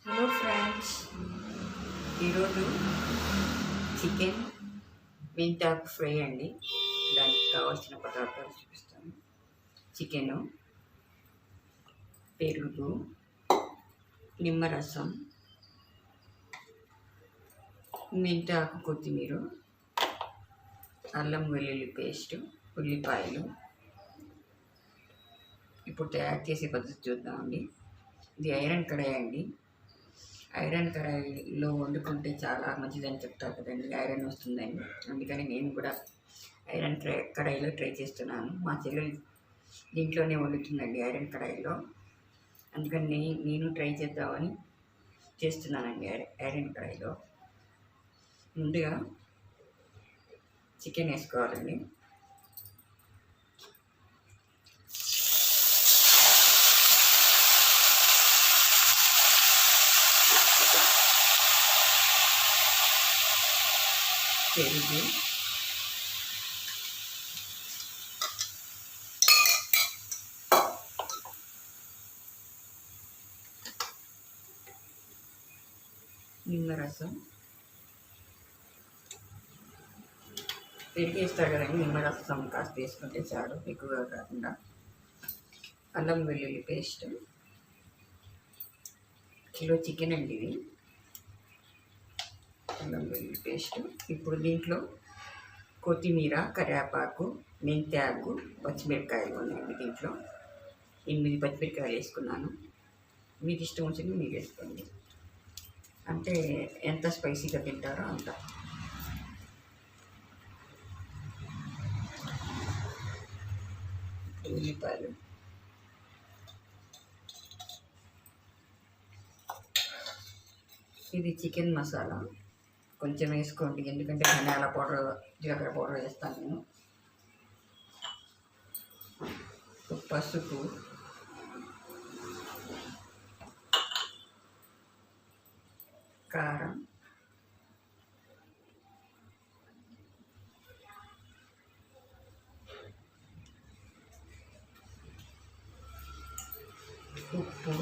Hello friends, ఈరోజు chicken మెంతాకు fry అండి. దానికి కావాల్సిన పదార్థాలు చూపిస్తాను. చికెను, పెరుగు, నిమ్మరసం, మెంతాకు, కొత్తిమీర, అల్లం వెల్లుల్లి పేస్టు, ఉల్లిపాయలు. ఇప్పుడు తయారు చేసే పద్ధతి చూద్దామండి. ఇది ఐరన్ కడాయి అండి. ఐరన్ కడాయిలో వండుకుంటే చాలా మంచిదని చెప్తారు కదండి, ఐరన్ వస్తుందని. అందుకని నేను కూడా ఐరన్ కడాయిలో ట్రై చేస్తున్నాను. మా చెల్లెలు దీంట్లోనే వండుతుందండి, ఐరన్ కడాయిలో. అందుకని నేను ట్రై చేద్దామని చేస్తున్నానండి ఐరన్ కడాయిలో. ముందుగా చికెన్ వేసుకోవాలండి. పెరుగు, నిమ్మరసం, పెరుగు వేస్తారు కదండి, నిమ్మరసం కాస్త వేసుకుంటే చాలు, ఎక్కువగా కాకుండా. అల్లం వెల్లుల్లి పేస్ట్, కిలో చికెన్ అండి ఇది. అల్లం వెల్లుల్లి పేస్ట్. ఇప్పుడు దీంట్లో కొత్తిమీర, కరివేపాకు, మెంతాకు, పచ్చిమిరపకాయలు ఉన్నాయండి. దీంట్లో 8 పచ్చిమిరపకాయలు వేసుకున్నాను. మీకు ఇష్టం వచ్చింది మీరు వేసుకోండి, అంటే ఎంత స్పైసీగా తింటారో అంత. ఉల్లిపాయలు, ఇది చికెన్ మసాలా కొంచెం వేసుకోండి, ఎందుకంటే ధనియాల పౌడర్, జీలకర్ర పౌడర్ వేస్తాను నేను. పసుపు, కారం, ఉప్పు,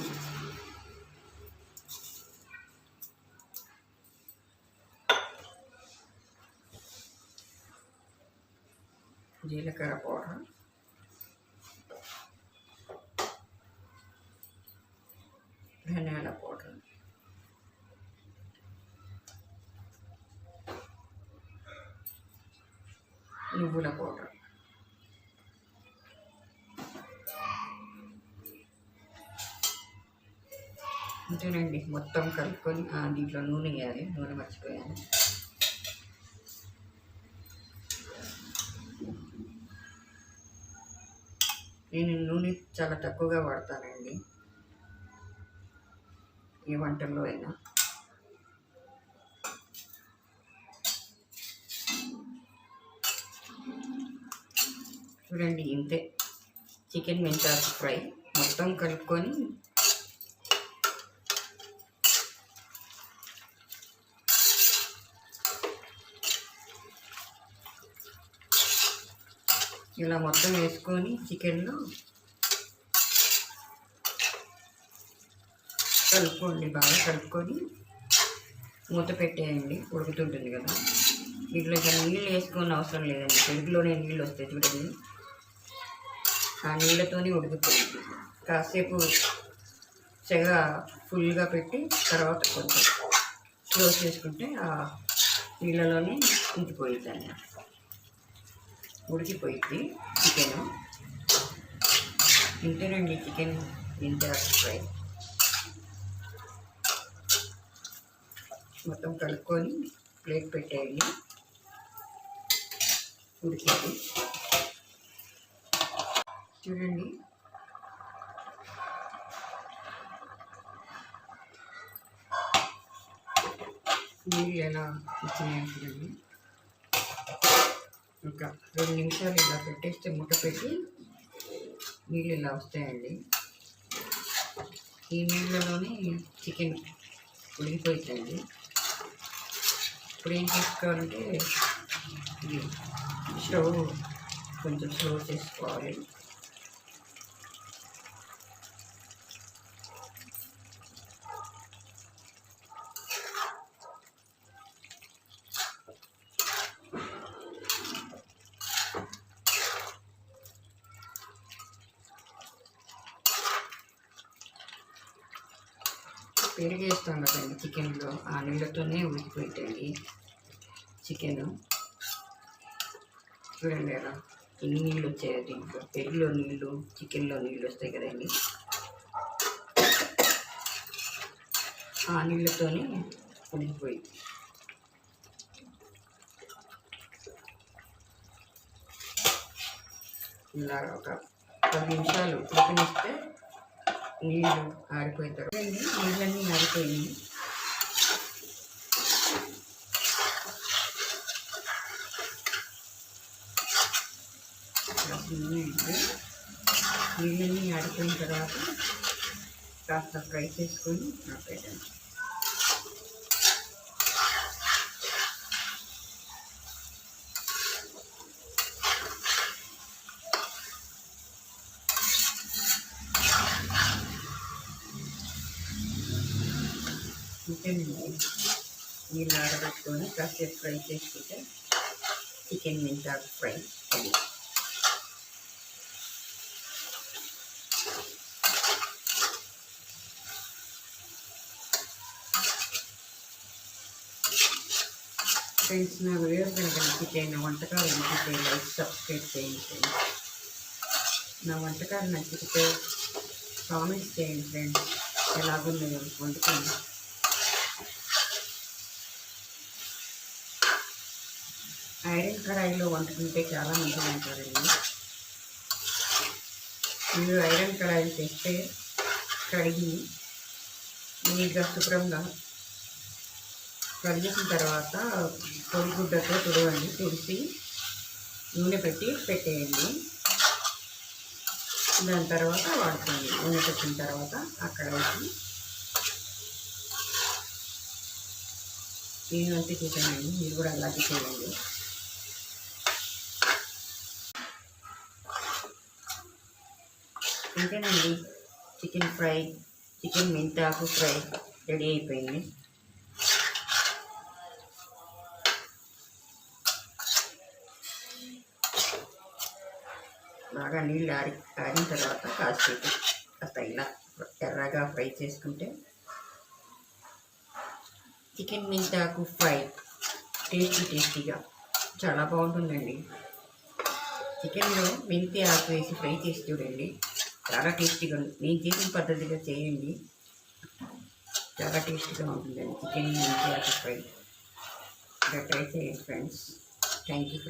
జీలకర్ర పౌడర్, ధనియాల పౌడర్, నువ్వుల పౌడర్, అంతేనండి. మొత్తం కలుపుకొని దీంట్లో నూనె వేయాలి. నూనె మర్చిపోయాను. నేను నూనె చాలా తక్కువగా వాడతానండి, ఏ వంటల్లో అయినా. చూడండి, ఇంతే చికెన్ మెంతాకు ఫ్రై. మొత్తం కలుపుకొని ఇలా మొత్తం వేసుకొని చికెన్లో కలుపుకోండి. బాగా కలుపుకొని మూత పెట్టేయండి, ఉడుకుతుంటుంది కదా. దీంట్లో ఇక నీళ్ళు వేసుకోని అవసరం లేదండి, పెరుగులోనే నీళ్ళు వస్తాయి చూడండి. ఆ నీళ్ళతోనే ఉడుకుతుంది. కాసేపు చెగ ఫుల్గా పెట్టి తర్వాత కొంచెం క్లోజ్ చేసుకుంటే ఆ నీళ్ళలోనే ఇంకిపోయిద్దండి, ఉడికిపోయింది చికెను. ఇంతేనండి చికెన్ మెంతాకు ఫ్రై. మొత్తం కలుపుకొని ప్లేట్ పెట్టేయండి, ఉడికింది. చూడండి, నీళ్ళు ఎలా వచ్చినాయి చూడండి. ఇంకా 2 నిమిషాలు ఇలా పెట్టేస్తే మూట పెట్టి నీళ్ళు ఇలా వస్తాయండి. ఈ నీళ్ళలోనే చికెన్ ఉడికిపోయిందండి. ఇప్పుడు ఏం చేసుకోవాలంటే ఇది స్టవ్ కొంచెం స్లో చేసుకోవాలి. పెరుగు వేస్తాం కదండి చికెన్లో, ఆ నీళ్ళతోనే ఉడికిపోయిందండి చికెను. చూడండి ఎలా ఎన్ని నీళ్ళు వచ్చాయి దీంట్లో. పెరుగులో నీళ్ళు, చికెన్లో నీళ్ళు వస్తాయి కదండి, ఆ నీళ్ళతోనే ఉడికిపోయింది. ఇలా ఒక 10 నిమిషాలు ఉడకనిస్తే నీళ్ళు ఆరిపోతారు. నీళ్ళన్నీ ఆరిపోయినాయి. నీళ్ళన్నీ ఆరిపోయిన తర్వాత కాస్త ఫ్రై చేసుకొని పెట్టండి. చికెన్ నీళ్ళు ఆరబెట్టుకొని కాసేపు ఫ్రై చేసుకుంటే చికెన్ మెంతాకు ఫ్రై అది. ఫ్రెండ్స్, నా వీడియో కనుక నచ్చితే నా వంటకాలు నచ్చితే లైక్ సబ్స్క్రైబ్ చేయండి ఫ్రెండ్స్. నా వంటకాలు నచ్చితే కామెంట్స్ చేయండి ఫ్రెండ్స్, ఎలాగుందో వంటకం. ఐరన్ కడాయిలో వండుకుంటే చాలా మంచిగా ఉంటుందండి. మీరు ఐరన్ కడాయిలు తెస్తే కడిగి నీట్గా శుభ్రంగా కడిగిన తర్వాత పొడిగుడ్డతో తుడవండి. తుడిసి నూనె పెట్టేయండి. దాని తర్వాత వాడుకోండి. నూనె పెట్టిన తర్వాత అక్కడ వేసి నేను అంతే చేశానండి, మీరు కూడా అలాగే చేయండి. అంతేనండి, చికెన్ ఫ్రై, చికెన్ మెంతాకు ఫ్రై రెడీ అయిపోయింది. బాగా నీళ్ళు ఆరిన తర్వాత కాసేపు కాస్త ఇలా ఎర్రగా ఫ్రై చేసుకుంటే చికెన్ మెంతాకు ఫ్రై టేస్టీగా చాలా బాగుంటుందండి. చికెన్లో మెంతి ఆకు వేసి ఫ్రై చేసి చూడండి, చాలా టేస్టీగా ఉంటుంది. నేను చేసిన పద్ధతిగా చేయండి, చాలా టేస్టీగా ఉంటుందండి చికెన్ మెంతి ఆకు ఫ్రై. ఇలా ట్రై చేయండి ఫ్రెండ్స్. Thank you.